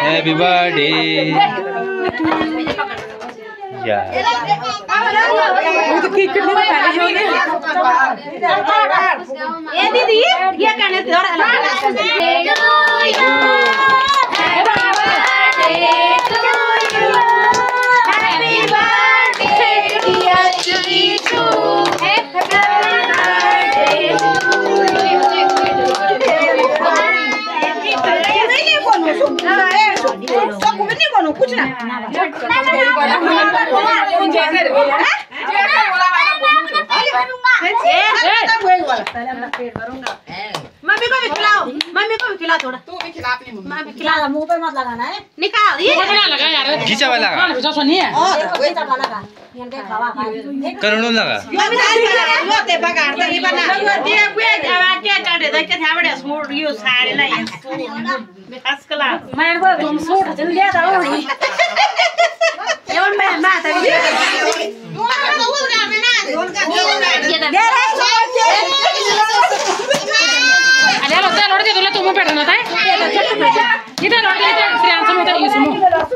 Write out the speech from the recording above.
Happy birthday. Yeah. ये दीदी ये कहने थोड़ा कुछ ना मम्मी को भी खिलाओ थोड़ा तू भी खिला अपनी मम्मी भी खिला मुंह पे मत लगाना है निकाल ये बना लगा यार घिचा वाला लगा जो सुनिए वही चला लगा ये के खावा खा करणो लगा लोते बगाड़ दे बना ये वे के चढ़े दे के थाबड़े सूट यो साड़ी ला फर्स्ट क्लास मैं वो तुम सूट चल ले जाओ ये मैं माता भी अरे लोटे लोटे तुला तुम पेटना था इधर लोटे श्री आंसर होता है ये सुनो